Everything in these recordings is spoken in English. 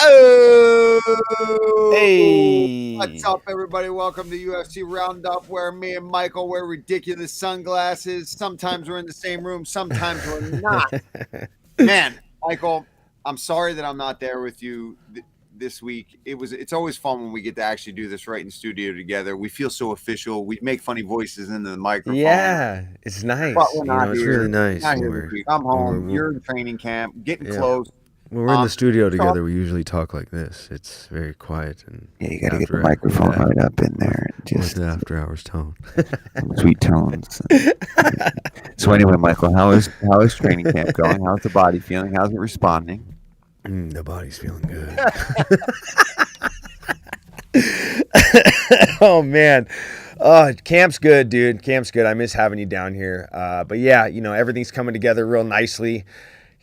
Oh, what's Hey. up, everybody? Welcome to UFC Roundup, where me and Michael wear ridiculous sunglasses. Sometimes we're in the same room, sometimes we're not. Man, Michael, I'm sorry that I'm not there with you this week. It's always fun when we get to actually do this right in studio together. We feel so official. We make funny voices into the microphone, Yeah, it's but nice. we're You not know, it's really here. nice Not when here this week. I'm home. we're You're in training camp, getting yeah close. when we're in the studio So together. We usually talk like this. It's very quiet and Yeah, you got to get the after with microphone right up in with there and with just the after hours tone. some sweet tones. So anyway, Michael, how is training camp going? How's the body feeling? How's it responding? The body's feeling good. Oh man. Oh, camp's good, dude. Camp's good. I miss having you down here. But yeah, everything's coming together real nicely.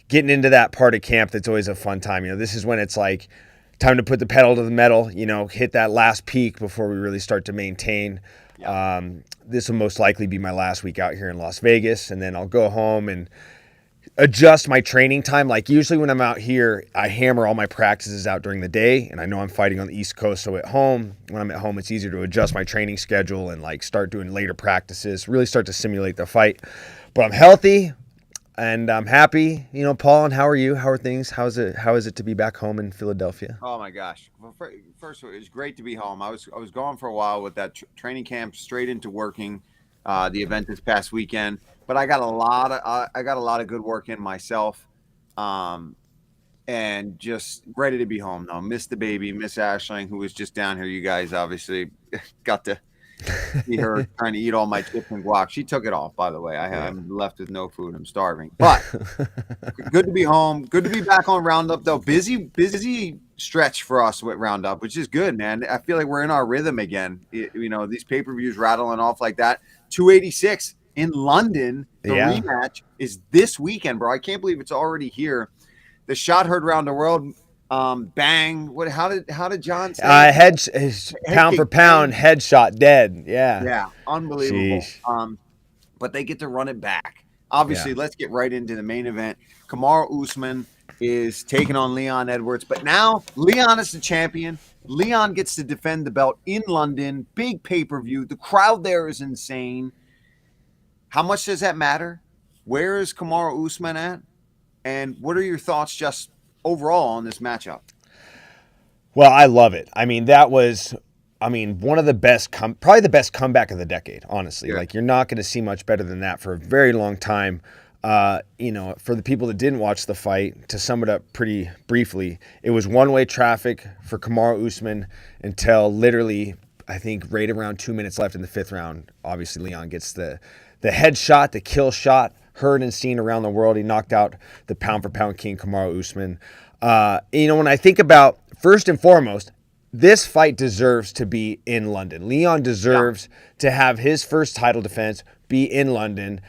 Getting into that part of camp that's always a fun time. This is when it's like time to put the pedal to the metal, hit that last peak before we really start to maintain. yeah. This will most likely be my last week out here in Las Vegas, and then I'll go home and adjust my training time. Like usually when I'm out here, I hammer all my practices out during the day, and I know I'm fighting on the East Coast. So at home, when I'm at home, it's easier to adjust my training schedule and like start doing later practices, really start to simulate the fight. But I'm healthy and I'm happy. Paul, and how are you? How are things? How is it to be back home in Philadelphia? Oh my gosh! Well, first of all, it was great to be home. I was gone for a while with that training camp, straight into working. The event this past weekend, but I got a lot of good work in myself, um, and just ready to be home now. Miss the baby, Miss Ashling, who was just down here. You guys obviously got to see her trying to eat all my chips and guac. She took it all, by the way. Yeah. I'm left with no food. I'm starving, but good to be home. Good to be back on Roundup, though. Busy stretch for us with Roundup, which is good, man. I feel like we're in our rhythm again. These pay-per-views rattling off like that. 286 in London. The Yeah. rematch is this weekend, bro. I can't believe it's already here. The shot heard around the world. Bang. What? How did John say it? Head Pound kick for pound, bang. headshot dead. Yeah. Yeah, unbelievable. Sheesh. But they get to run it back. Yeah. Obviously, let's get right into the main event. Kamaru Usman is taking on Leon Edwards, but now Leon is the champion. Leon gets to defend the belt in London, big pay-per-view. The crowd there is insane. How much does that matter? Where is Kamaru Usman at? And what are your thoughts just overall on this matchup? Well, I love it. I mean, that was, one of the best, probably the best comeback of the decade, honestly. Yeah. Like, you're not going to see much better than that for a very long time. For the people that didn't watch the fight, to sum it up pretty briefly, it was one-way traffic for Kamaru Usman until literally, I think, right around 2 minutes left in the fifth round. Obviously, Leon gets the headshot, the kill shot, heard and seen around the world. He knocked out the pound-for-pound king, Kamaru Usman. When I think about, first and foremost, this fight deserves to be in London. Leon deserves to have his first title defense be in London.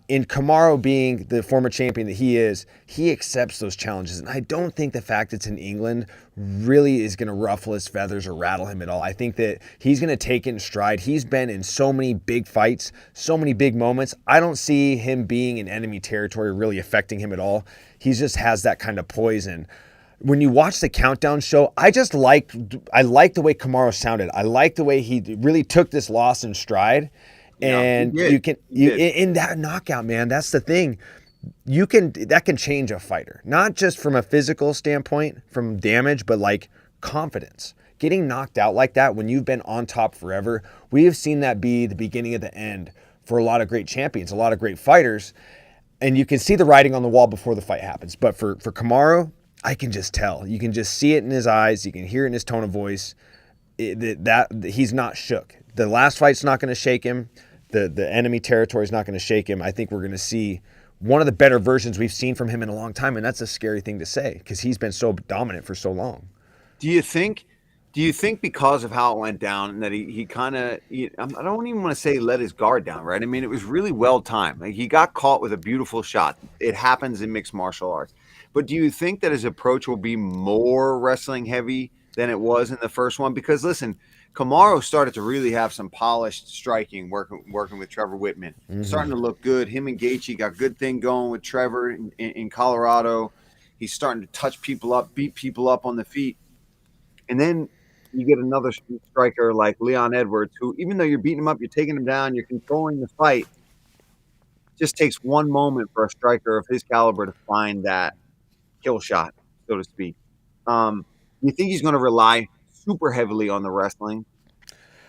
In Kamaru being the former champion that he is, he accepts those challenges. And I don't think the fact it's in England really is going to ruffle his feathers or rattle him at all. I think that he's going to take it in stride. He's been in so many big fights, so many big moments. I don't see him being in enemy territory really affecting him at all. He just has that kind of poise. And when you watch the countdown show, I like the way Kamaru sounded. I like the way he really took this loss in stride. And he did. in that knockout, man, that's the thing. That can change a fighter, not just from a physical standpoint, from damage, but like confidence. Getting knocked out like that when you've been on top forever, we have seen that be the beginning of the end for a lot of great champions, a lot of great fighters. And you can see the writing on the wall before the fight happens. But for Kamaru, I can just tell. You can just see it in his eyes. You can hear it in his tone of voice. That he's not shook. The last fight's not going to shake him. The enemy territory is not going to shake him. I think we're going to see one of the better versions we've seen from him in a long time, and that's a scary thing to say because he's been so dominant for so long. Do you think because of how it went down that he kind of, I don't even want to say let his guard down, right? I mean, it was really well timed. Like, he got caught with a beautiful shot. It happens in mixed martial arts. But do you think that his approach will be more wrestling heavy than it was in the first one? Because listen, Kamaru started to really have some polished striking, working with Trevor Whitman, starting to look good. Him and Gaethje got good thing going with Trevor in Colorado. He's starting to touch people up, beat people up on the feet. And then you get another striker like Leon Edwards, who, even though you're beating him up, you're taking him down, you're controlling the fight, just takes one moment for a striker of his caliber to find that kill shot, so to speak. You think he's going to rely super heavily on the wrestling?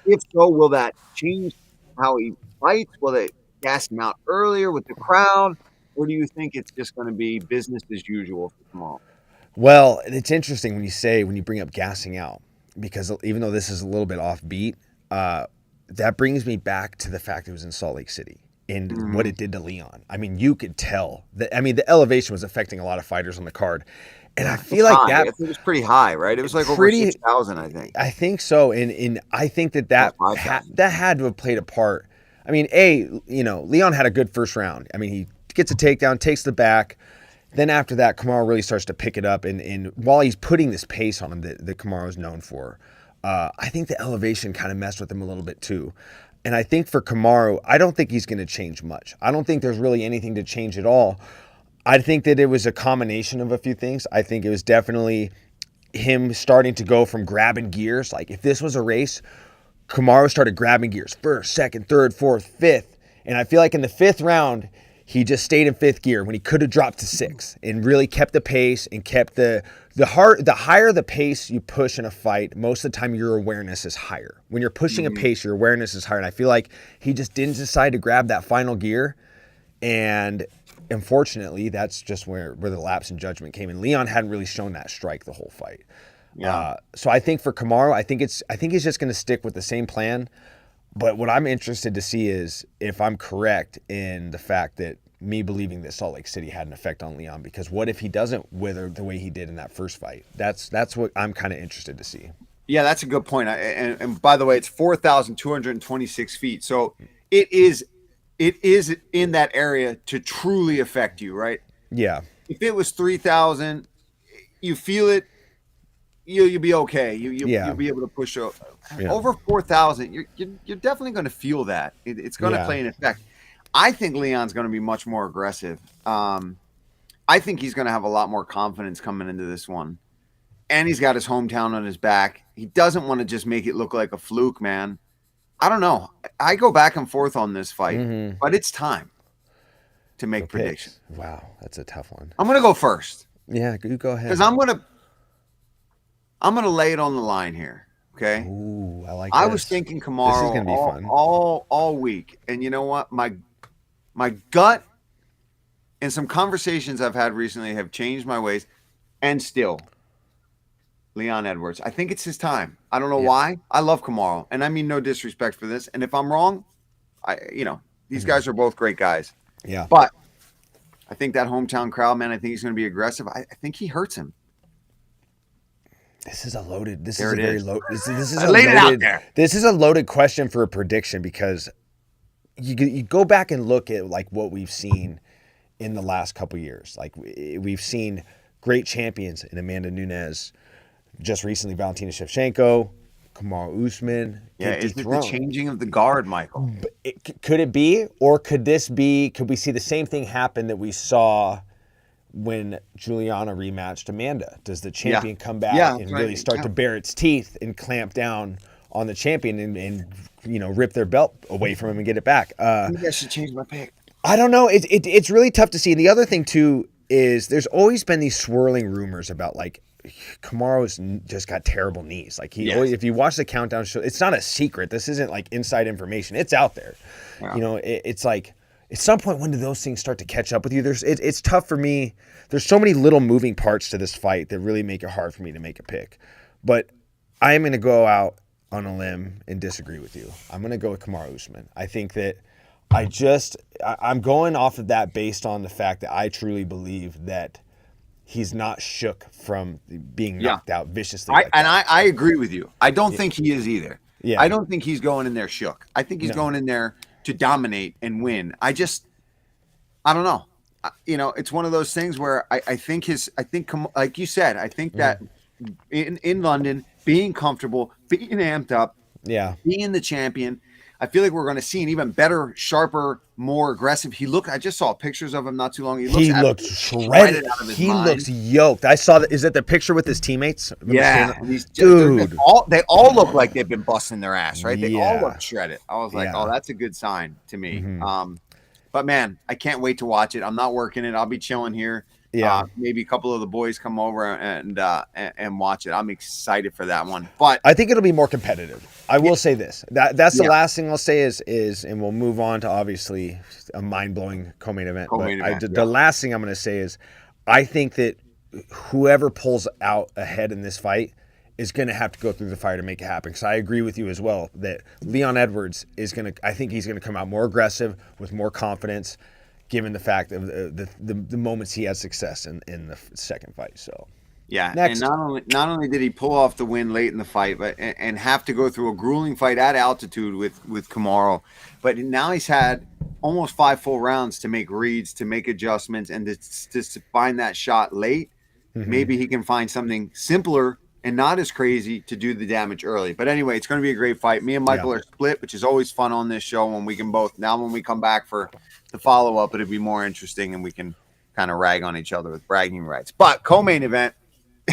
If so, will that change how he fights? Will it gas him out earlier with the crowd? Or do you think it's just going to be business as usual for tomorrow? Well, it's interesting when you bring up gassing out, because even though this is a little bit offbeat, that brings me back to the fact it was in Salt Lake City and what it did to Leon. I mean, you could tell that. I mean, the elevation was affecting a lot of fighters on the card, and I feel like that. I think it was pretty high, right? It was like over 6,000, I think. I think so, and I think that had to have played a part. I mean, Leon had a good first round. I mean, he gets a takedown, takes the back. Then after that, Kamaru really starts to pick it up, and while he's putting this pace on him that Kamaru is known for, I think the elevation kind of messed with him a little bit too. And I think for Kamaru, I don't think he's going to change much. I don't think there's really anything to change at all. I think that it was a combination of a few things. I think it was definitely him starting to go from grabbing gears. Like if this was a race, Kamaru started grabbing gears first, second, third, fourth, fifth. And I feel like in the fifth round, he just stayed in fifth gear when he could have dropped to six and really kept the pace and kept the higher the pace you push in a fight, most of the time your awareness is higher. When you're pushing a pace, your awareness is higher. And I feel like he just didn't decide to grab that final gear. And unfortunately, that's just where the lapse in judgment came. And Leon hadn't really shown that strike the whole fight. Yeah. So I think for Kamaru, I think he's just going to stick with the same plan. But what I'm interested to see is if I'm correct in the fact that me believing that Salt Lake City had an effect on Leon, because what if he doesn't wither the way he did in that first fight? That's what I'm kind of interested to see. Yeah, that's a good point. And by the way, it's 4,226 feet. So it is in that area to truly affect you, right? Yeah. If it was 3,000, you feel it, you'll be okay. You'll be able to push over. Yeah. Over 4,000. You're definitely going to feel that. It's going to play an effect. I think Leon's going to be much more aggressive. I think he's going to have a lot more confidence coming into this one. And he's got his hometown on his back. He doesn't want to just make it look like a fluke, man. I don't know. I go back and forth on this fight, but it's time to make predictions. Wow, that's a tough one. I'm going to go first. Yeah, you go ahead. Because I'm going to lay it on the line here. Okay. Ooh, I like. I was thinking Kamaru all week, and you know what? My gut and some conversations I've had recently have changed my ways, and still, Leon Edwards. I think it's his time. I don't know why. I love Kamaru, and I mean no disrespect for this. And if I'm wrong, these guys are both great guys. Yeah. But I think that hometown crowd, man. I think he's going to be aggressive. I think he hurts him. This is a loaded. This there is a it very is. loaded. This is I a laid loaded, it out there. This is a loaded question for a prediction because you go back and look at like what we've seen in the last couple years. Like we've seen great champions in Amanda Nunes, just recently Valentina Shevchenko, Kamaru Usman. Yeah, is it the changing of the guard, Michael? Could it be, or could this be? Could we see the same thing happen that we saw when Juliana rematched Amanda? Does the champion come back and really start to bare its teeth and clamp down on the champion and rip their belt away from him and get it back? Maybe I should change my pick. I don't know. It's really tough to see. And the other thing too is there's always been these swirling rumors about like Kamaru's just got terrible knees. Like always, if you watch the countdown show, it's not a secret. This isn't like inside information. It's out there. Yeah. It's like at some point, when do those things start to catch up with you? It's tough for me. There's so many little moving parts to this fight that really make it hard for me to make a pick. But I am going to go out on a limb and disagree with you. I'm going to go with Kamaru Usman. I think that I'm going off of that based on the fact that I truly believe that he's not shook from being knocked out viciously. I agree with you. I don't think he is either. Yeah. I don't think he's going in there shook. I think he's going in there to dominate and win. I don't know. It's one of those things where I think like you said, I think that in London, being comfortable, being amped up, being the champion, I feel like we're going to see an even better, sharper more aggressive. I just saw pictures of him not too long. He looked shredded. out of his He mind. looks yoked. I saw that. Is that the picture with his teammates? Yeah, and Dude. they all look like they've been busting their ass, right? They all Yeah. look shredded. I was like, oh, that's a good sign to me. Mhm. But man, I can't wait to watch it. I'm not working it. I'll be chilling here. Yeah. Maybe a couple of the boys come over and watch it. I'm excited for that one. But I think it'll be more competitive. I will say this. That's the Yeah. last thing I'll say is, and we'll move on to obviously a mind-blowing co-main event. The last thing I'm going to say is, I think that whoever pulls out ahead in this fight is going to have to go through the fire to make it happen. Because I agree with you as well that Leon Edwards is going to. I think he's going to come out more aggressive with more confidence, given the fact of the moments he had success in the second fight. So. Yeah, Next. and not only did he pull off the win late in the fight, but and have to go through a grueling fight at altitude with Kamaru, but now he's had almost 5 full rounds to make reads, to make adjustments, and to find that shot late. Mhm. Maybe he can find something simpler and not as crazy to do the damage early. But anyway, it's going to be a great fight. Me and Michael are split, which is always fun on this show when we can both. Now when we come back for the follow up, it'll be more interesting and we can kind of rag on each other with bragging rights. But co-main event.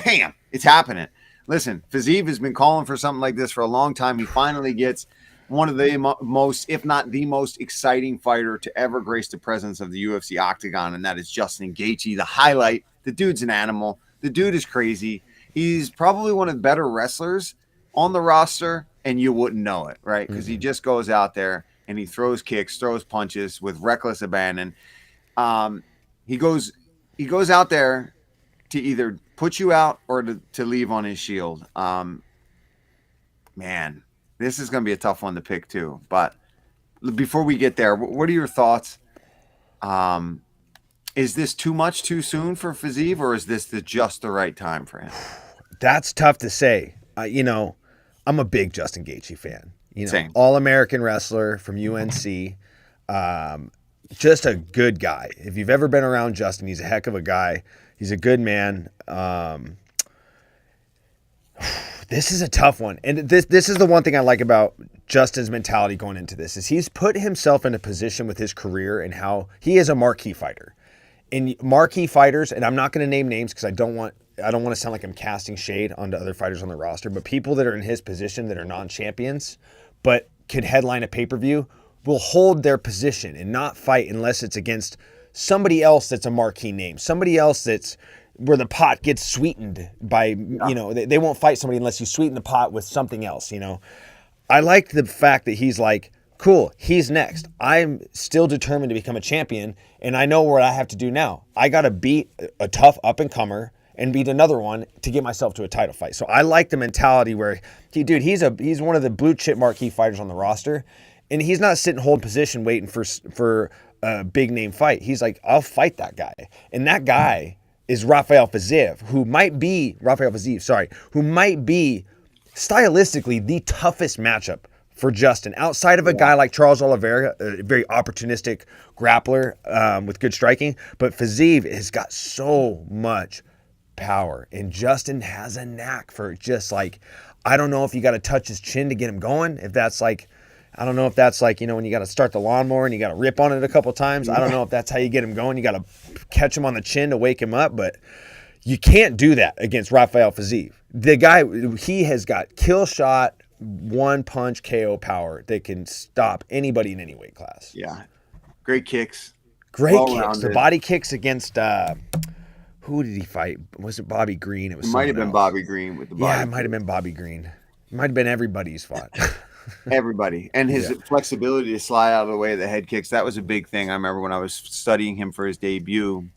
Damn, it's happening. Listen, Fiziev has been calling for something like this for a long time. He finally gets one of the most, if not the most exciting fighter to ever grace the presence of the UFC octagon, and that is Justin Gaethje, the highlight. The dude's an animal. The dude is crazy. He's probably one of the better wrestlers on the roster, and you wouldn't know it, right? Because he just goes out there and he throws kicks, throws punches with reckless abandon. He goes out there to either put you out or to leave on his shield. Man, this is going to be a tough one to pick too. But before we get there, what are your thoughts? Is this too much too soon for Fiziev, or is this just the right time for him? That's tough to say. I'm a big Justin Gaethje fan. Same. All-American wrestler from UNC. Just a good guy. If you've ever been around Justin, he's a heck of a guy. He's a good man. This is a tough one. And this is the one thing I like about Justin's mentality going into this is he's put himself in a position with his career and how he is a marquee fighter. And marquee fighters, and I'm not going to name names because I don't want to sound like I'm casting shade onto other fighters on the roster, but people that are in his position that are non-champions but could headline a pay-per-view will hold their position and not fight unless it's against somebody else that's a marquee name, somebody else that's where the pot gets sweetened by, they won't fight somebody unless you sweeten the pot with something else, I like the fact that he's like, cool, he's next. I'm still determined to become a champion, and I know what I have to do now. I got to beat a tough up-and-comer and beat another one to get myself to a title fight. So I like the mentality where, he's one of the blue-chip marquee fighters on the roster, and he's not sitting hold position waiting for a big-name fight. He's like, I'll fight that guy. And that guy is Rafael Fiziev, who might be stylistically the toughest matchup for Justin, outside of a guy like Charles Oliveira, a very opportunistic grappler with good striking. But Fiziev has got so much power, and Justin has a knack for just like, I don't know if you got to touch his chin to get him going. If that's like, I don't know if that's like, when you got to start the lawnmower and you got to rip on it a couple times. I don't know if that's how you get him going. You got to catch him on the chin to wake him up, but you can't do that against Rafael Fiziev. The guy, he has got kill shot, one punch KO power that can stop anybody in any weight class. Yeah. Great kicks. Great kicks. The body kicks against, who did he fight? Was it Bobby Green? It might have been Bobby Green with the body. Yeah, it might have been Bobby Green. It might have been everybody's fought. Everybody. And his flexibility to slide out of the way of the head kicks, that was a big thing. I remember when I was studying him for his debut,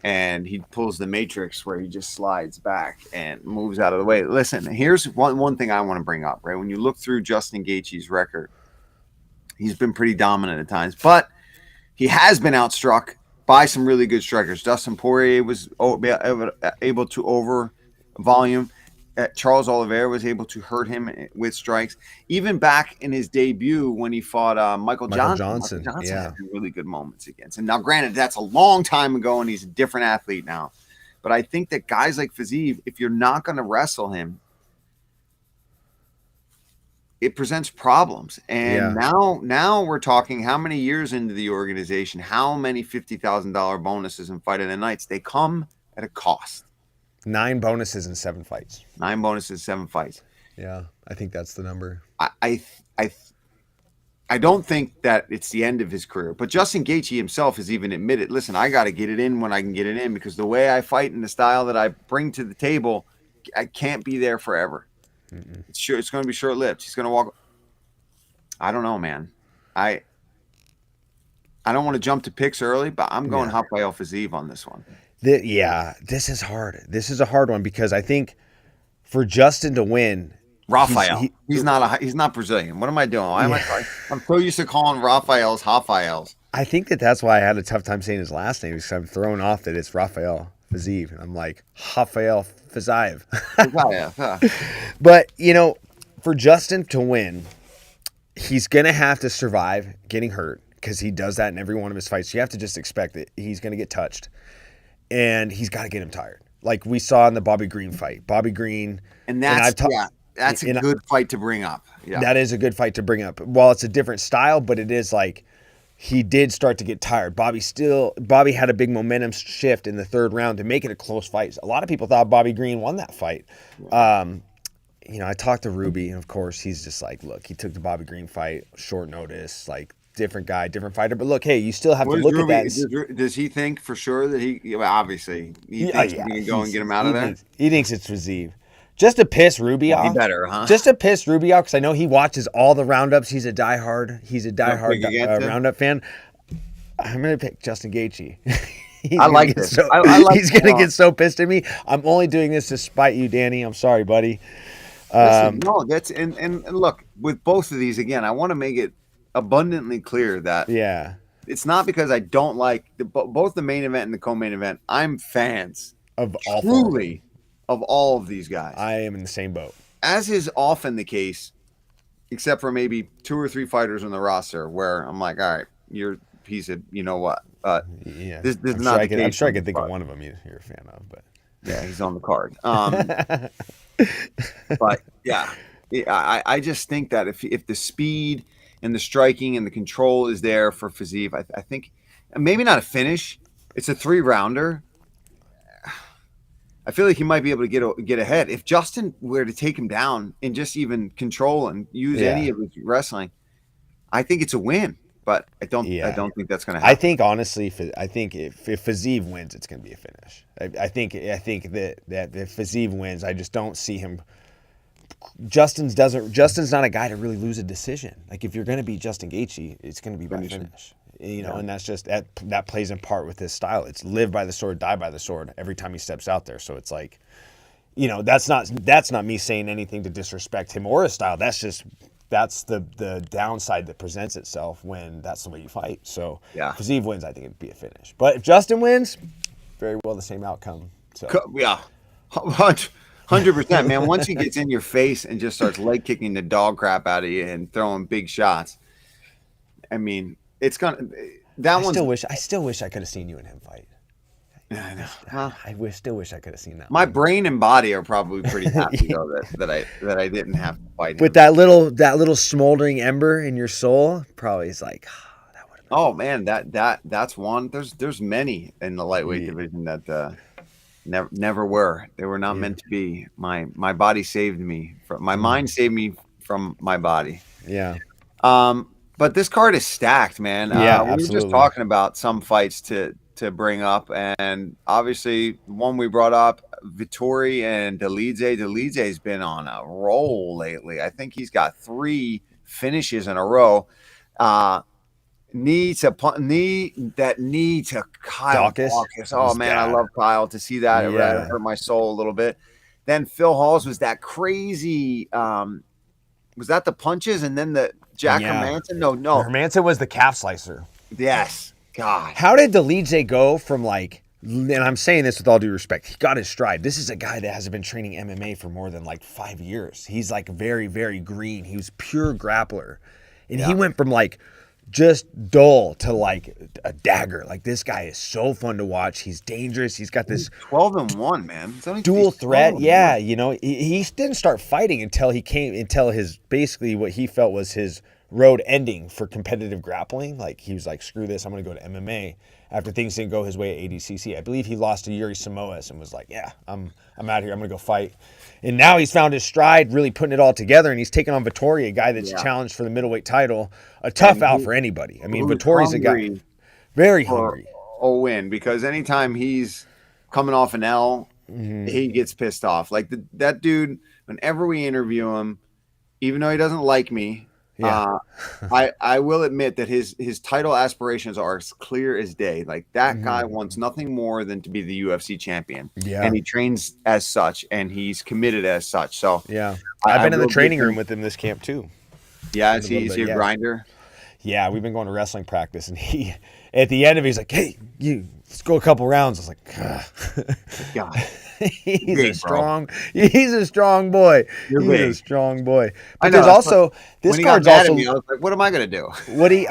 and he pulls the matrix where he just slides back and moves out of the way. Listen, here's one thing I want to bring up, right? When you look through Justin Gaethje's record, he's been pretty dominant at times, but he has been outstruck by some really good strikers. Dustin Poirier was able to over volume. Charles Oliveira was able to hurt him with strikes. Even back in his debut when he fought Michael Johnson had really good moments against him. Now, granted, that's a long time ago, and he's a different athlete now. But I think that guys like Fiziev, if you're not going to wrestle him, it presents problems. And Yeah. now we're talking how many years into the organization, how many $50,000 bonuses and fight of the nights, they come at a cost. 9 bonuses in 7 fights. 9 bonuses, 7 fights. Yeah, I think that's the number. I don't think that it's the end of his career, but Justin Gaethje himself has even admitted, listen, I got to get it in when I can get it in, because the way I fight and the style that I bring to the table, I can't be there forever. It's going to be short-lived. He's going to walk. I don't know, man. I don't want to jump to picks early, but I'm going Rafael Fiziev on this one. This is hard. This is a hard one because I think for Justin to win, Rafael. He's not Brazilian. What am I doing? Why am I trying? I'm so used to calling Rafaels Rafaels. I think that's why I had a tough time saying his last name, because I'm thrown off that it's Rafael Fiziev, and I'm like Rafael Fiziev. But for Justin to win, he's gonna have to survive getting hurt, because he does that in every one of his fights. So you have to just expect that he's gonna get touched, and he's got to get him tired, like we saw in the Bobby Green fight. Bobby Green, that's a good fight to bring up. Yeah. That is a good fight to bring up. While it's a different style, but it is like he did start to get tired. Bobby had a big momentum shift in the 3rd round to make it a close fight. A lot of people thought Bobby Green won that fight. I talked to Ruby, and of course he's just like, look, he took the Bobby Green fight short notice, like different guy, different fighter. But look, hey, you still have to look at that. Does he think for sure that obviously he thinks he can go and get him out of there? He thinks it's Fiziev. Just to piss Ruby off. He better, huh? Just to piss Ruby off, because I know he watches all the roundups. He's a diehard roundup fan. I'm going to pick Justin Gaethje. I like this. He's going to get so pissed at me. I'm only doing this to spite you, Danny. I'm sorry, buddy. Listen, no, that's and look, with both of these, again, I want to make it abundantly clear that it's not because I don't like both the main event and the co-main event. I'm fans of all of all of these guys. I am in the same boat. As is often the case, except for maybe 2 or 3 fighters on the roster where I'm like, all right, you're a piece of, you know what? This is not the case. I'm sure I can think of one of them you're a fan of, but yeah, he's on the card. But yeah, I just think that if the speed and the striking and the control is there for Fiziev, I think maybe not a finish. It's a 3-rounder. I feel like he might be able to get ahead. If Justin were to take him down and just even control and use any of his wrestling, I think it's a win. But I don't think that's going to happen. I think honestly, if Fiziev wins, it's going to be a finish. I think that if Fiziev wins, I just don't see him. Justin's not a guy to really lose a decision. Like if you're going to beat Justin Gaethje, it's going to be by finish. And that's just that plays in part with his style. It's live by the sword, die by the sword every time he steps out there. So it's like, that's not me saying anything to disrespect him or his style. That's the downside that presents itself when that's the way you fight. So if Fiziev wins, I think it'd be a finish. But if Justin wins, very well the same outcome. So 100%, man. Once he gets in your face and just starts leg kicking the dog crap out of you and throwing big shots, I mean, it's gonna. I still wish I could have seen you and him fight. I know. Well, I still wish I could have seen that. My brain and body are probably pretty happy though that I didn't have to fight him. With that little smoldering ember in your soul, probably is like, that would have been. Oh man, that's one. There's many in the lightweight division that never were. They were not meant to be. My body saved me. My mind saved me from my body. Yeah. But this card is stacked, man. Yeah, we were just talking about some fights to bring up, and obviously one we brought up, Vettori and Dolidze. Dolidze's been on a roll lately. I think he's got 3 finishes in a row. Knee to Kyle Daukaus. Oh man, I love Kyle. To see that, it hurt my soul a little bit. Then Phil Hawes was that crazy. Was that the punches and then the Jack Hermanson? No. Hermanson was the calf slicer. Yes. God. How did Dolidze go from and I'm saying this with all due respect, he got his stride. This is a guy that hasn't been training MMA for more than 5 years. He's very, very green. He was pure grappler. And he went from just dull to like a dagger. Like this guy is so fun to watch. He's dangerous. He's got this 12-1, man. dual threat. 12-1. Yeah, you know, he didn't start fighting until his basically what he felt was his road ending for competitive grappling. Like he was like, screw this, I'm gonna go to MMA after things didn't go his way at ADCC. I believe he lost to Yuri Samoas and was like, yeah, I'm out here, I'm gonna go fight. And now he's found his stride, really putting it all together, and he's taking on Vettori, a guy that's challenged for the middleweight title. A tough out for anybody. I mean, Vettori's a guy very hungry. A win, because anytime he's coming off an L, he gets pissed off. Like that dude, whenever we interview him, even though he doesn't like me, I will admit that his title aspirations are as clear as day. Like that guy wants nothing more than to be the UFC champion. Yeah. And he trains as such, and he's committed as such. So yeah, I've been in the training room with him this camp too. Yeah, is he a grinder? Yeah, we've been going to wrestling practice, and he at the end of it, he's like, hey, let's go a couple rounds. I was like, God. He's a strong boy. He's a strong boy. But there's also this card's also. Me, I was like, what am I gonna do? He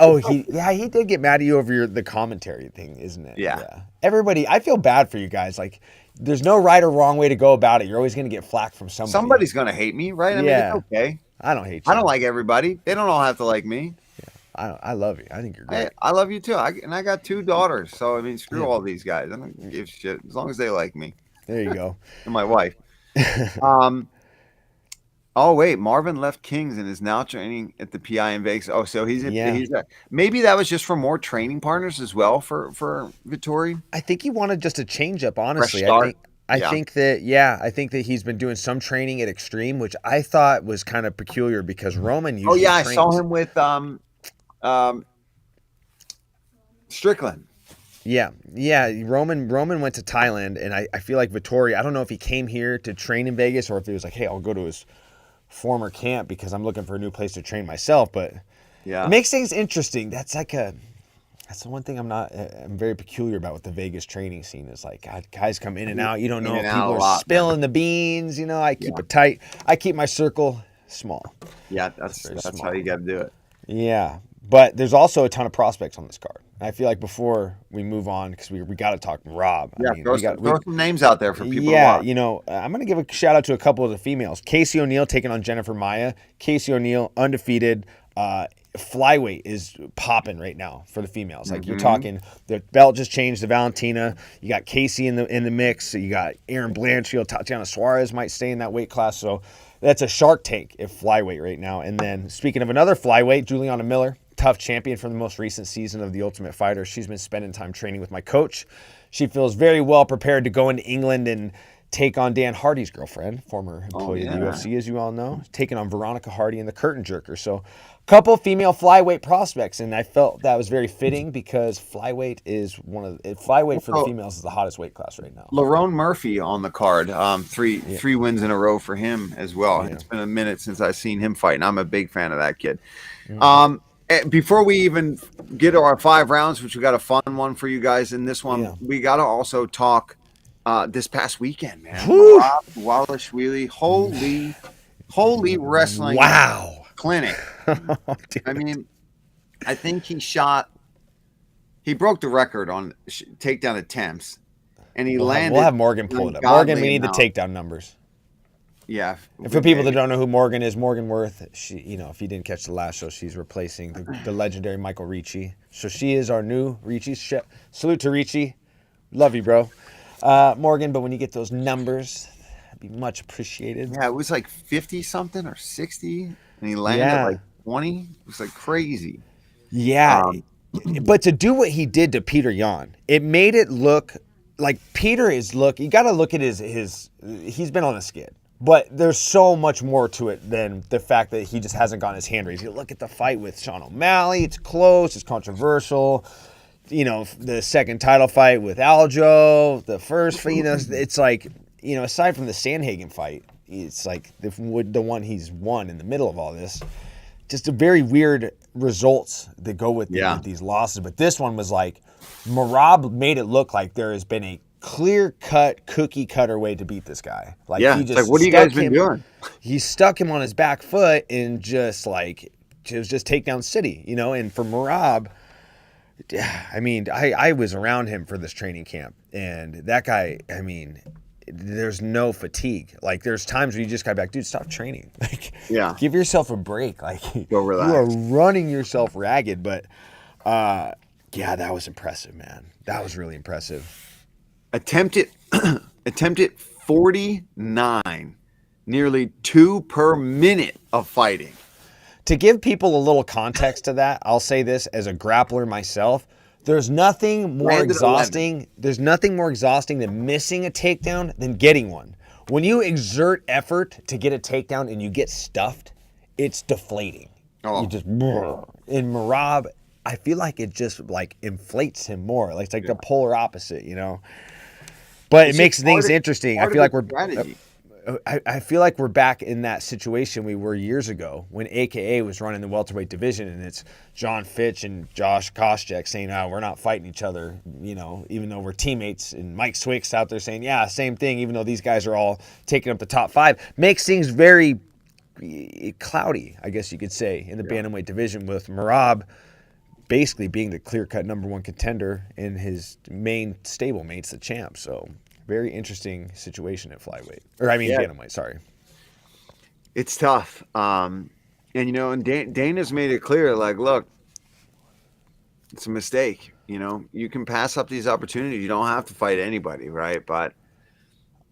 did get mad at you over the commentary thing, isn't it? Yeah. Everybody, I feel bad for you guys. Like, there's no right or wrong way to go about it. You're always gonna get flack from somebody. Somebody's gonna hate me, right? I mean, it's okay. I don't hate you. I don't like everybody. They don't all have to like me. I love you. I think you're great. I love you too. I got 2 daughters, so I mean, screw all these guys. I don't give a shit as long as they like me. There you go. And my wife. Oh wait, Marvin left Kings and is now training at the PI in Vegas. Oh, so he's maybe that was just for more training partners as well for Vettori. I think he wanted just a change up. Honestly, I think that he's been doing some training at Extreme, which I thought was kind of peculiar because Roman usually I saw him with Strickland. Yeah. Roman went to Thailand, and I feel like Vettori, I don't know if he came here to train in Vegas or if he was like, hey, I'll go to his former camp because I'm looking for a new place to train myself. But it makes things interesting. That's the one thing I'm very peculiar about with the Vegas training scene is like, God, guys come in and out. You don't know if people are spilling the beans. You know, I keep it tight. I keep my circle small. Yeah, that's how you got to do it. Yeah. But there's also a ton of prospects on this card. I feel like before we move on, because we got to talk Rob. Yeah, I mean, throw some names out there for people to watch. You know, I'm going to give a shout out to a couple of the females. Casey O'Neill taking on Jennifer Maia. Casey O'Neill, undefeated. Flyweight is popping right now for the females. Like you're talking, the belt just changed to Valentina. You got Casey in the mix. You got Aaron Blanchfield. Tatiana Suarez might stay in that weight class. So that's a Shark Tank at flyweight right now. And then speaking of another flyweight, Juliana Miller, tough champion from the most recent season of The Ultimate Fighter. She's been spending time training with my coach. She feels very well prepared to go into England and take on Dan Hardy's girlfriend, former employee of the UFC, as you all know, taking on Veronica Hardy and the Curtain Jerker. So a couple female flyweight prospects, and I felt that was very fitting because flyweight for the females is the hottest weight class right now. Lerone Murphy on the card, three wins in a row for him as well. Yeah. It's been a minute since I've seen him fight, and I'm a big fan of that kid. Before we even get to our 5 rounds, which we got a fun one for you guys in this one, we got to also talk this past weekend, man. Rob Walashvili, holy wrestling clinic. I mean, I think he broke the record on takedown attempts, and he landed. We'll have Morgan pull it up. Morgan, we need the takedown numbers. Yeah. And for people that don't know who Morgan is, Morgan Worth, she, if you didn't catch the last show, she's replacing the legendary Michael Ricci. So she is our new Ricci. Salute to Ricci. Love you, bro. Morgan, but when you get those numbers, that'd be much appreciated. Yeah, it was like 50-something or 60, and he landed at like 20. It was like crazy. Yeah. But to do what he did to Peter Yan, it made it look like Peter you got to look at his he's been on a skid. But there's so much more to it than the fact that he just hasn't gotten his hand raised. You look at the fight with Sean O'Malley, it's close, it's controversial. The second title fight with Aljo, the first fight, it's like, aside from the Sandhagen fight, it's like the one he's won in the middle of all this. Just a very weird results that go with these losses. But this one was like, Marab made it look like there has been a clear-cut, cookie-cutter way to beat this guy. Like, he just what have you guys been doing? He stuck him on his back foot and just, like, it was just takedown city, you know. And for Merab, I mean, I was around him for this training camp, and that guy, I mean, there's no fatigue. Like, there's times where you just got back, dude, stop training. Like, Yeah. give yourself a break. Like, Go you relax. are running yourself ragged. But yeah, that was impressive, man. That was really impressive. Attempted 49, nearly 2 per minute of fighting. To give people a little context to that, I'll say this as a grappler myself. There's nothing more Landed exhausting. There's nothing more exhausting than missing a takedown than getting one. When you exert effort to get a takedown and you get stuffed, it's deflating. Oh. You just, in Merab, I feel like it just like inflates him more. Like, it's like the polar opposite, you know. But it makes things interesting. I feel like we're strategy. I feel like we're back in that situation we were years ago when AKA was running the welterweight division, and it's John Fitch and Josh Koscheck saying, "Oh, we're not fighting each other," you know, even though we're teammates. And Mike Swick's out there saying, "Yeah, same thing," even though these guys are all taking up the top 5. Makes things very cloudy, I guess you could say, in the bantamweight division, with Merab basically being the clear-cut #1 contender and his main stablemate's the champ. So very interesting situation at flyweight. Or I mean bantamweight, sorry. It's tough. And you know, and Dana's made it clear, like, look, it's a mistake. You know, you can pass up these opportunities. You don't have to fight anybody, right? But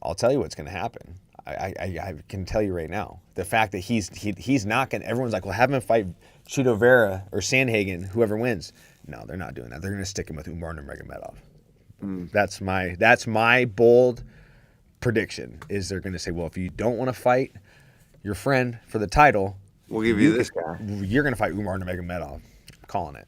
I'll tell you what's going to happen. I can tell you right now. The fact that he's not going to, everyone's like, well, have him fight Chito Vera or Sandhagen, whoever wins. No, they're not doing that. They're going to stick him with Umar Nurmagomedov. That's my bold prediction, is they're going to say, well, if you don't want to fight your friend for the title, we'll give you this guy. You're going to fight Umar Nurmagomedov. I'm calling it.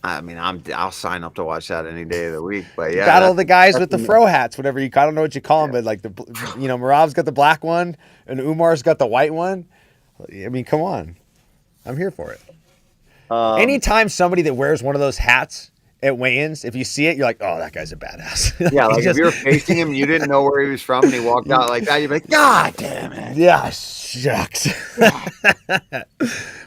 I mean, I'll sign up to watch that any day of the week. But yeah, battle the guys with the fro hats, whatever I don't know what you call them, but like Merab's got the black one and Umar's got the white one. I mean, come on, I'm here for it. Anytime somebody that wears one of those hats at weigh-ins, if you see it, you're like, oh, that guy's a badass. Yeah, like if you were facing him and you didn't know where he was from and he walked out like that, you'd be like, God damn it. Yeah, shucks.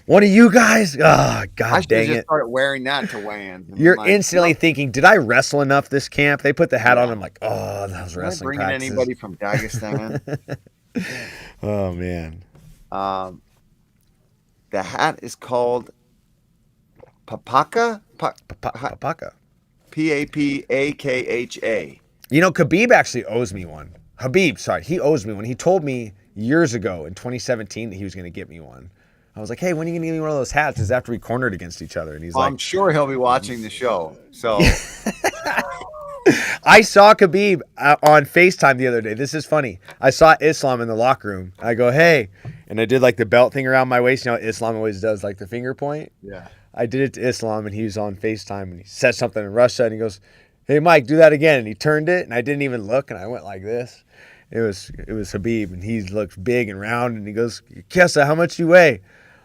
One of you guys? Oh, God dang it. I just started wearing that to weigh-ins. You're like, instantly thinking, did I wrestle enough this camp? They put the hat on. I'm like, oh, those wrestling practices. Bringing anybody from Dagestan? Oh, man. The hat is called Papaka? Papaka. Papakha. You know, Khabib actually owes me one. He owes me one. He told me years ago in 2017 that he was going to get me one. I was like, hey, when are you going to give me one of those hats? It's after we cornered against each other. And he's like, I'm sure he'll be watching the show. So I saw Khabib on FaceTime the other day. This is funny. I saw Islam in the locker room. I go, hey. And I did like the belt thing around my waist. You know what Islam always does, like the finger point? Yeah. I did it to Islam, and he was on FaceTime, and he said something in Russia, and he goes, hey, Mike, do that again. And he turned it, and I didn't even look, and I went like this. It was Khabib, and he looks big and round, and he goes, Chiesa, how much you weigh?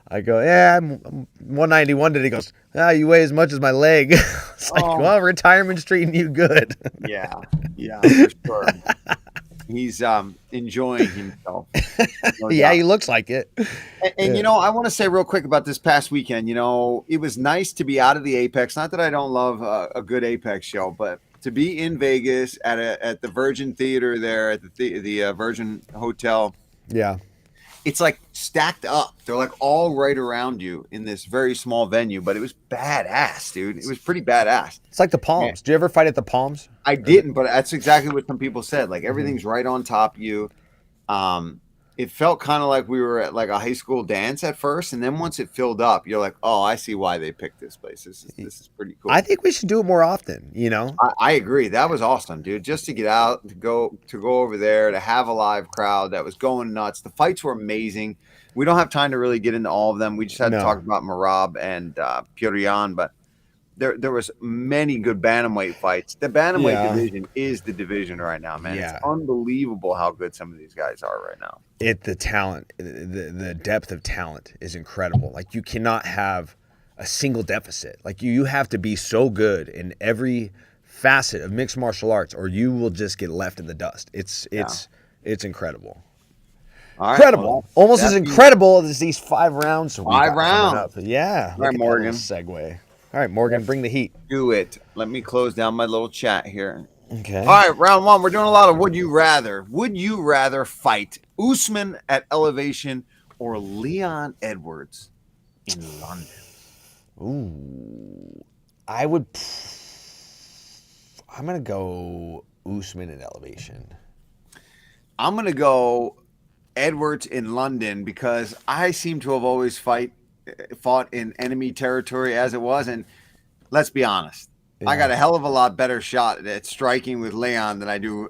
I go, yeah, I'm 191 today. He goes, you weigh as much as my leg. It's like, well, retirement's treating you good. Yeah, for sure. He's enjoying himself. No Yeah, doubt. he looks like it. And you know, I want to say real quick about this past weekend. You know, it was nice to be out of the Apex. Not that I don't love a good Apex show, but to be in Vegas at the Virgin Theater there at the Virgin Hotel. Yeah. It's like stacked up. They're like all right around you in this very small venue, but it was badass, dude. It was pretty badass. It's like the Palms. Do you ever fight at the Palms? I didn't, but that's exactly what some people said. Like everything's right on top of you. It felt kind of like we were at like a high school dance at first, and then once it filled up, you're like, oh, I see why they picked this place. This is pretty cool. I think we should do it more often, you know? I agree. That was awesome, dude. Just to get out, to go over there, to have a live crowd that was going nuts. The fights were amazing. We don't have time to really get into all of them. We just had to talk about Merab and Petr Yan, but there was many good bantamweight fights. The bantamweight division is the division right now, man. Yeah. It's unbelievable how good some of these guys are right now. The talent, the depth of talent is incredible. Like, you cannot have a single deficit. Like, you have to be so good in every facet of mixed martial arts, or you will just get left in the dust. It's incredible. All right, Incredible. well, Almost as that means incredible as these 5 rounds. We 5 got coming rounds. up. Yeah. All right, Look at Morgan. that little segue. All right, Morgan, bring the heat. Do it. Let me close down my little chat here. Okay. All right, round 1. We're doing a lot of would you rather. Would you rather fight Usman at elevation or Leon Edwards in London? Ooh. I'm going to go Usman at elevation. I'm going to go Edwards in London because I seem to have always fought in enemy territory as it was. And let's be honest, I got a hell of a lot better shot at striking with Leon than I do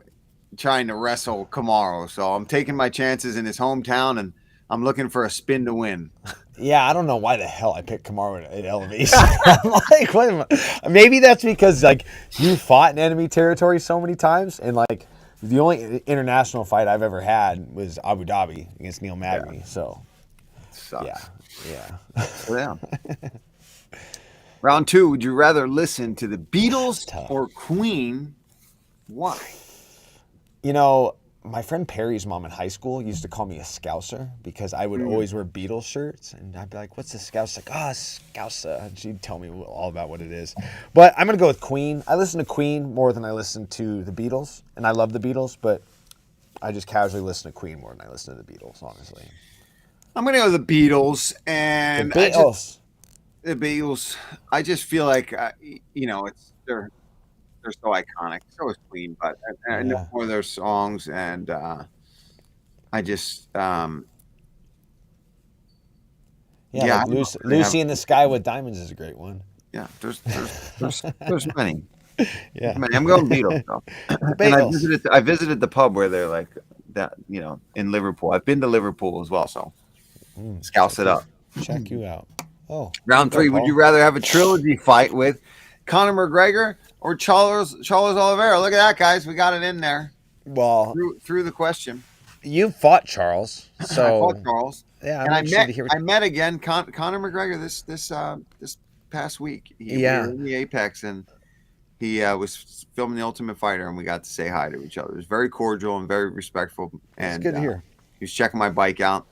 trying to wrestle Kamaru. So I'm taking my chances in his hometown, and I'm looking for a spin to win. Yeah, I don't know why the hell I picked Kamaru at elevation. I'm like, what am I? Maybe that's because like you fought in enemy territory so many times, and like the only international fight I've ever had was Abu Dhabi against Neil Magny. Yeah. So Sucks. yeah. Round 2, would you rather listen to the Beatles Tough. or Queen? Why? You know, my friend Perry's mom in high school used to call me a Scouser because I would always wear Beatles shirts, and I'd be like, "What's a Scouse?" Like, Scouser. And she'd tell me all about what it is. But I'm gonna go with Queen. I listen to Queen more than I listen to the Beatles, and I love the Beatles, but I just casually listen to Queen more than I listen to the Beatles, honestly. I'm going to go with the Beatles. And The Beatles. the Beatles, I just feel like, they're so iconic. So is Queen, but I know more of their songs, and I just, Lucy in the Sky with Diamonds is a great one. Yeah, there's many. Yeah, I'm going Beatles though. And I visited the pub where they're like that, in Liverpool. I've been to Liverpool as well, so scouse it up. Check you out. Oh, round 3. Would you rather have a trilogy fight with Conor McGregor or Charles Oliveira? Look at that, guys. We got it in there. Well, through the question. You fought Charles, so I fought Charles. Yeah, and I met again Conor McGregor this past week. We were in the Apex, and he was filming The Ultimate Fighter, and we got to say hi to each other. It was very cordial and very respectful. And it's good to hear. He was checking my bike out,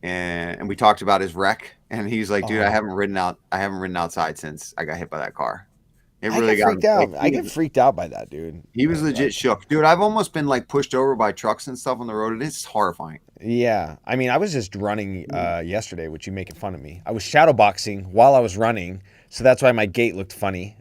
and we talked about his wreck. And he's like, "Dude, I haven't ridden outside since I got hit by that car." It really got freaked out. I get freaked out by that, dude. He was legit shook, dude. I've almost been like pushed over by trucks and stuff on the road. It's horrifying. Yeah, I mean, I was just running yesterday, which you making fun of me. I was shadowboxing while I was running, so that's why my gait looked funny.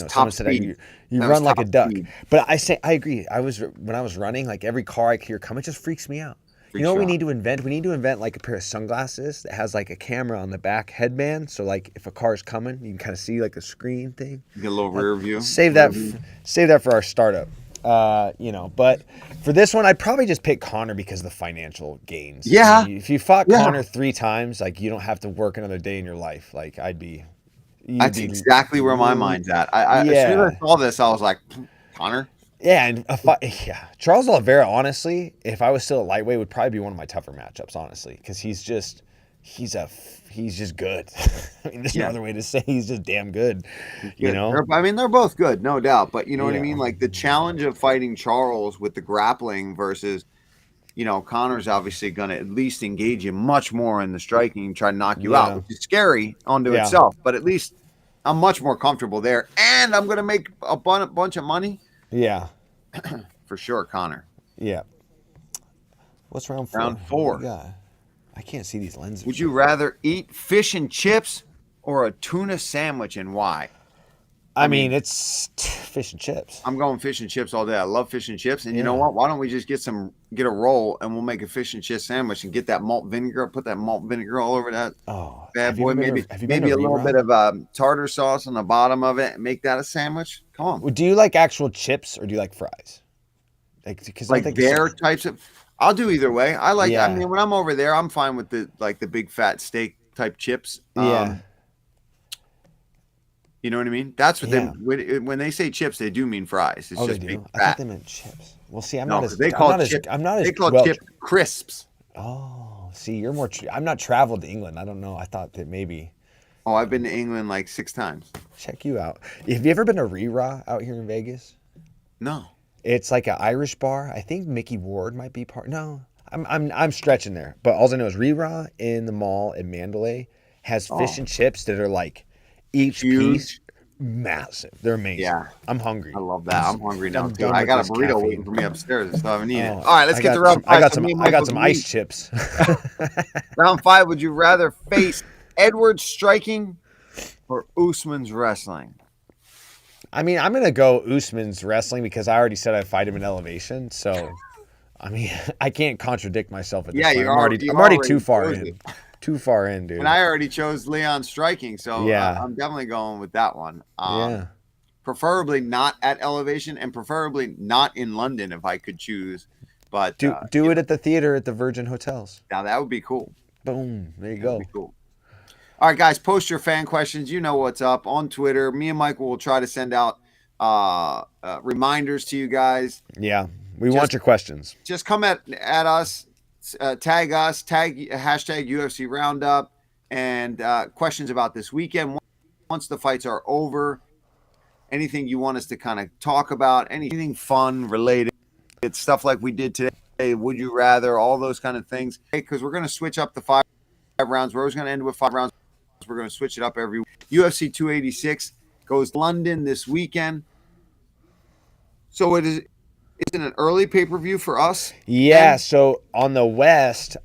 Someone said you run like a duck, but I agree. When I was running, like every car I hear come, it just freaks me out. You know what we need to invent? We need to invent like a pair of sunglasses that has like a camera on the back headband. So like if a car is coming, you can kind of see like a screen thing. Get a little rear view. Save that for our startup. But for this one, I'd probably just pick Conor because of the financial gains. Yeah. If you fought Conor 3 times, like you don't have to work another day in your life. Like that's exactly where my mind's at. As soon as I saw this, I was like, Conor. Yeah, and Charles Oliveira, honestly, if I was still a lightweight, would probably be one of my tougher matchups, honestly, because he's just good. I mean, there's no other way to say he's just damn good. They're both good, no doubt. But you know what I mean? Like the challenge of fighting Charles with the grappling versus, Conor's obviously going to at least engage you much more in the striking and try to knock you out, which is scary onto itself. But at least I'm much more comfortable there, and I'm going to make a bunch of money. Yeah. For sure, Conor. Yeah. What's round 4? Round 4. Yeah. I can't see these lenses. Would you rather eat fish and chips or a tuna sandwich, and why? I mean, it's fish and chips. I'm going fish and chips all day. I love fish and chips. And you know what? Why don't we just get a roll and we'll make a fish and chip sandwich and get that malt vinegar, put that malt vinegar all over that bad boy. Maybe a little bit of tartar sauce on the bottom of it and make that a sandwich. Come on. Do you like actual chips or do you like fries? Like their types of. I'll do either way. I like. I mean, when I'm over there, I'm fine with the big fat steak type chips. You know what I mean? That's what when they say chips, they do mean fries. It's just big fat. I thought they meant chips. Well, see, I'm not as they call chips crisps. Oh, see, you're more. I'm not traveled to England. I don't know. I thought that maybe. Oh, I've been to England like 6 times. Check you out. Have you ever been to Rira out here in Vegas? No. It's like an Irish bar. I think Mickey Ward might be part. No, I'm stretching there, but all I know is Rira in the mall in Mandalay has fish and chips that are like each piece Huge. massive. They're amazing. Yeah. I'm hungry. I love that. I'm hungry now I'm too. done I with got a this burrito waiting caffeine. for me upstairs. I still haven't eaten it. Oh, All right, let's get to round five. So me and I got Michael some can ice meet. chips. Round five. Would you rather face Edwards striking or Usman's wrestling? I mean, I'm gonna go Usman's wrestling because I already said I'd fight him in elevation. So, I mean, I can't contradict myself at this Yeah, point. you I'm already too already far chose in. it. Too far in, dude. And I already chose Leon striking, so Yeah. I'm definitely going with that one. Yeah. Preferably not at elevation, and preferably not in London if I could choose. But Do it at the theater at the Virgin Hotels. now that would be cool. Boom. There you That would go. be cool. All right, guys, post your fan questions. You know what's up on Twitter. Me and Michael will try to send out reminders to you guys. Yeah. We want your questions. Just come at us, tag hashtag UFC Roundup, and questions about this weekend. Once the fights are over, anything you want us to kind of talk about, anything fun related, it's stuff like we did today. Would you rather? All those kind of things. Because we're going to switch up the 5 rounds. We're always going to end with 5 rounds. We're going to switch it up every week. UFC 286 goes to London this weekend. So it's an early pay-per-view for us. Yeah, so on the West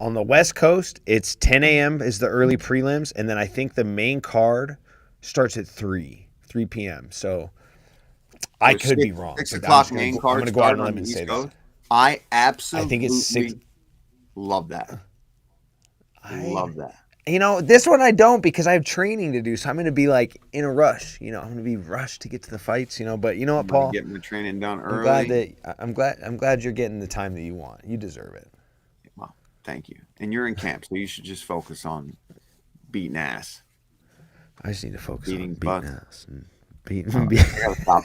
Coast, it's 10 a.m. is the early prelims, and then I think the main card starts at 3 p.m. So I could be wrong. 6 but o'clock main card. I'm going to go out on a on limb the and East say Coast. this. I absolutely I think it's 6. Love that. Love that. You know, this one I don't because I have training to do, so I'm going to be like in a rush. You know, I'm going to be rushed to get to the fights. You know, but you know what, Paul? Getting the training done early. I'm glad you're getting the time that you want. You deserve it. Well, thank you. And you're in camp, so you should just focus on beating ass. I just need to focus Beating on butt. beating ass and beating. I gotta stop.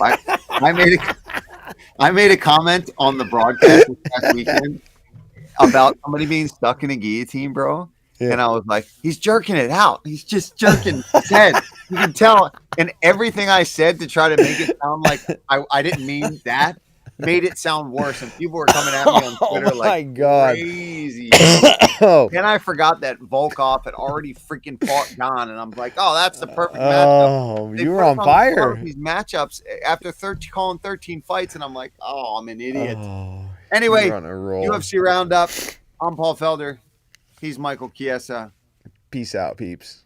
I made a comment on the broadcast this past weekend about somebody being stuck in a guillotine, bro. Yeah. And I was like, he's jerking it out. He's just jerking his head. You can tell. And everything I said to try to make it sound like I didn't mean that made it sound worse. And people were coming at me on Twitter like crazy. And I forgot that Volkov had already freaking fought Don. And I'm like, oh, that's the perfect matchup. Oh, you were on fire. These matchups after calling 13 fights. And I'm like, oh, I'm an idiot. Oh, anyway, UFC Roundup. I'm Paul Felder. He's Michael Chiesa. Peace out, peeps.